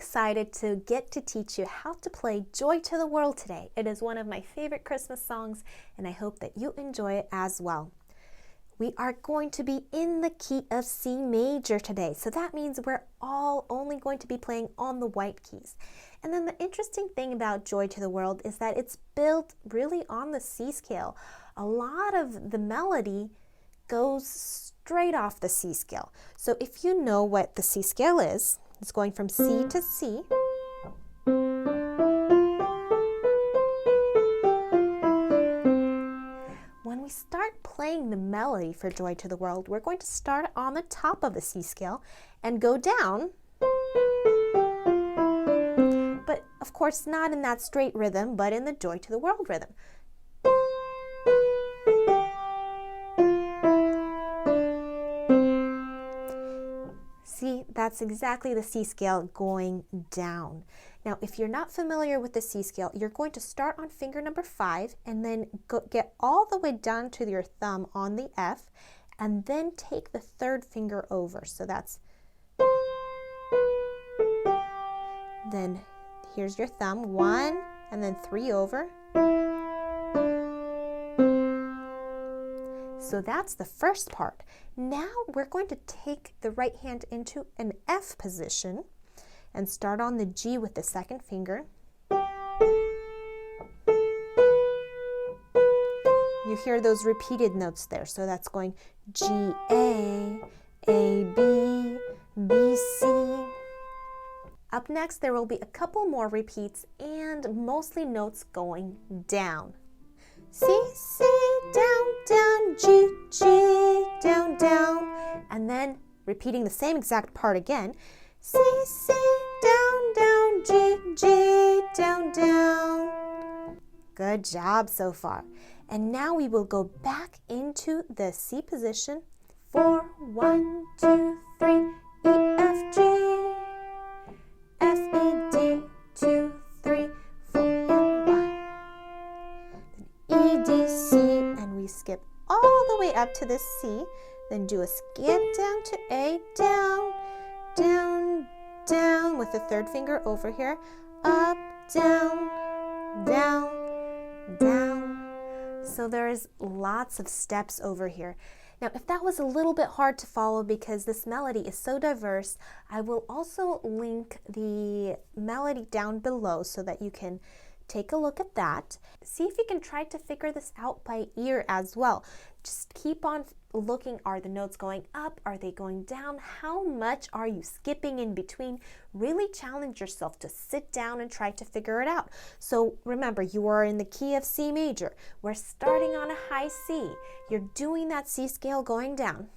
excited to get to teach you how to play Joy to the World today. It is one of my favorite Christmas songs, and I hope that you enjoy it as well. We are going to be in the key of C major today, so that means we're all only going to be playing on the white keys. And then the interesting thing about Joy to the World is that it's built really on the C scale. A lot of the melody goes straight off the C scale. So if you know what the C scale is, it's going from C to C. When we start playing the melody for Joy to the World, we're going to start on the top of the C scale and go down, but of course not in that straight rhythm, but in the Joy to the World rhythm. See, that's exactly the C scale going down. Now, if you're not familiar with the C scale, you're going to start on finger number 5 and then get all the way down to your thumb on the F, and then take the third finger over. So that's, then here's your thumb, 1 and then 3 over. So that's the first part. Now we're going to take the right hand into an F position and start on the G with the second finger. You hear those repeated notes there, so that's going G, A, B, B, C. Up next, there will be a couple more repeats and mostly notes going down. C, C, down, down, G, G, down, down, and then repeating the same exact part again. C, C, down, down, G, G, down, down. Good job so far. And now we will go back into the C position. 4, 1, 2, 3, E, F, G, F, E, D, 2, 3, 4, and 1. Then E, D, C, and we skip all the way up to the C. Then do a skip down to A, down, down, down with the third finger over here, up, down, down, down. So there's lots of steps over here. Now, if that was a little bit hard to follow because this melody is so diverse, I will also link the melody down below so that you can take a look at that. See if you can try to figure this out by ear as well. Just keep on looking. Are the notes going up? Are they going down? How much are you skipping in between? Really challenge yourself to sit down and try to figure it out. So remember, you are in the key of C major. We're starting on a high C. You're doing that C scale going down.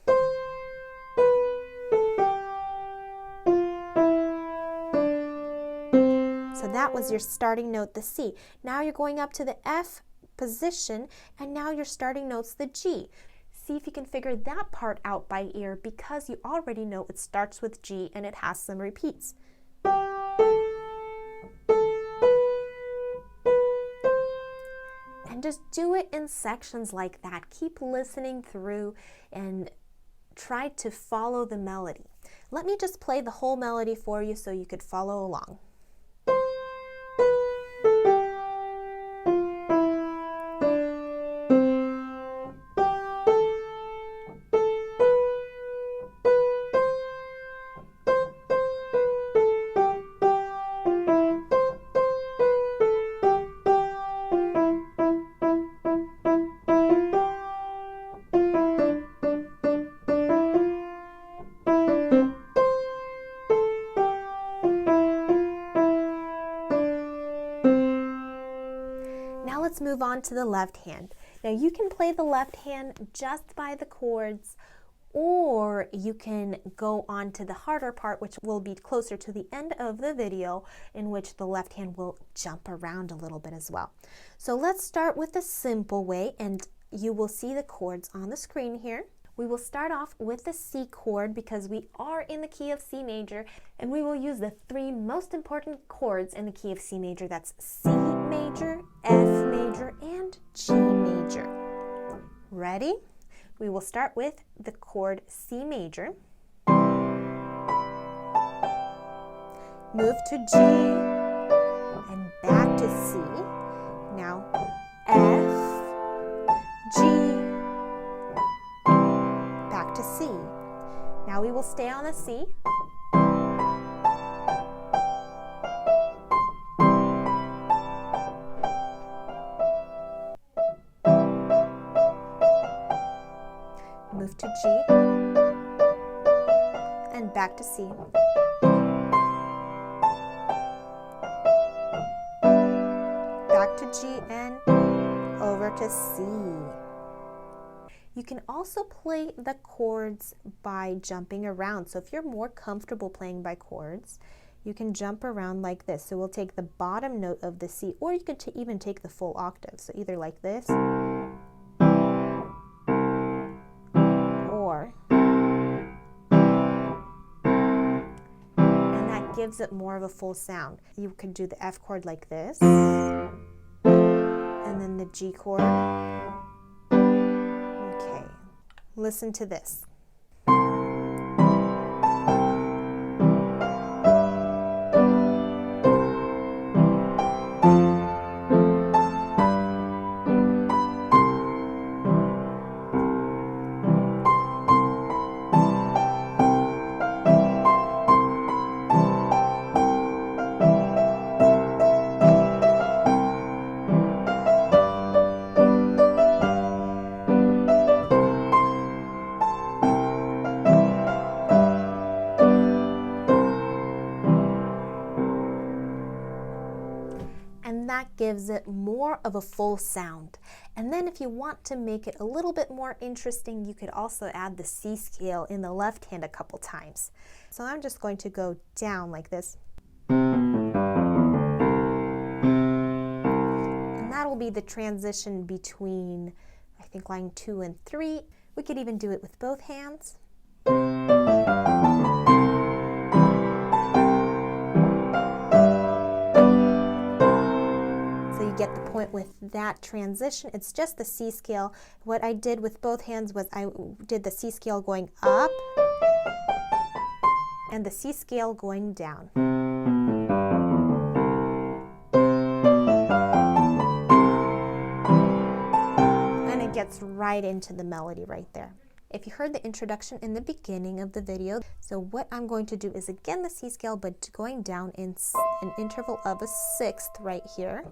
So that was your starting note, the C. Now you're going up to the F position, and now your starting note's the G. See if you can figure that part out by ear because you already know it starts with G and it has some repeats. And just do it in sections like that. Keep listening through and try to follow the melody. Let me just play the whole melody for you so you could follow along. Let's move on to the left hand. Now you can play the left hand just by the chords, or you can go on to the harder part, which will be closer to the end of the video, in which the left hand will jump around a little bit as well. So let's start with the simple way, and you will see the chords on the screen here. We will start off with the C chord because we are in the key of C major, and we will use the 3 most important chords in the key of C major. That's C major, F major, and G major. Ready? We will start with the chord C major. move to G, and back to C. Now F, G, back to C. Now we will stay on the C. Move to G, and back to C. Back to G and over to C. You can also play the chords by jumping around. So if you're more comfortable playing by chords, you can jump around like this. So we'll take the bottom note of the C, or you could even take the full octave. So either like this, or, and that gives it more of a full sound. You could do the F chord like this, and then the G chord. Okay, listen to this. And that gives it more of a full sound. And then if you want to make it a little bit more interesting, you could also add the C scale in the left hand a couple times. So I'm just going to go down like this. And that will be the transition between, I think, line 2 and 3. We could even do it with both hands. Get the point with that transition. It's just the C scale. What I did with both hands was I did the C scale going up and the C scale going down. And it gets right into the melody right there. If you heard the introduction in the beginning of the video, so what I'm going to do is again the C scale, but going down in an interval of a sixth right here.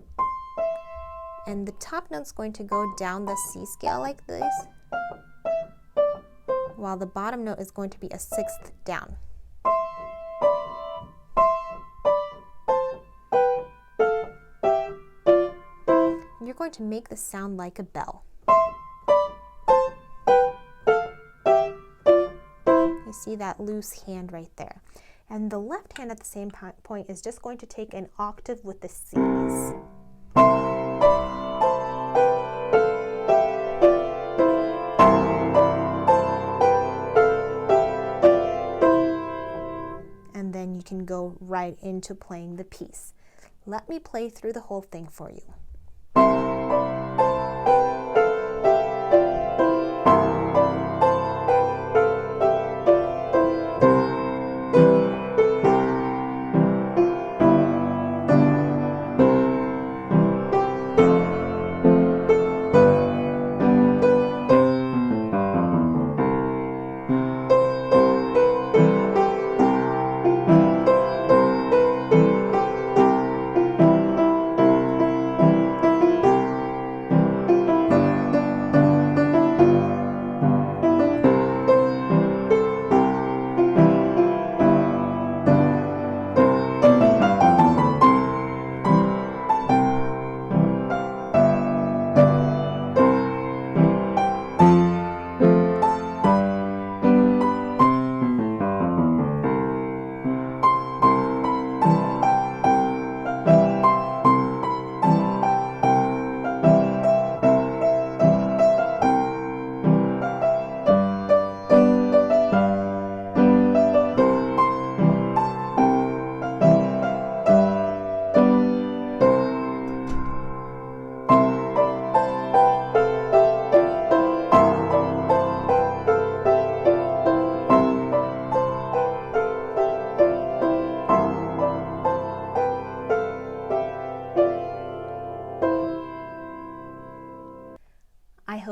And the top note's going to go down the C scale like this, while the bottom note is going to be a sixth down. You're going to make the sound like a bell. You see that loose hand right there. And the left hand at the same point is just going to take an octave with the C's. And then you can go right into playing the piece. Let me play through the whole thing for you.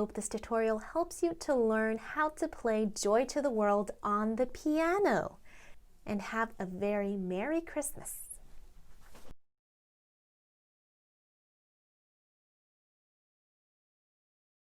hope this tutorial helps you to learn how to play Joy to the World on the piano. And have a very Merry Christmas.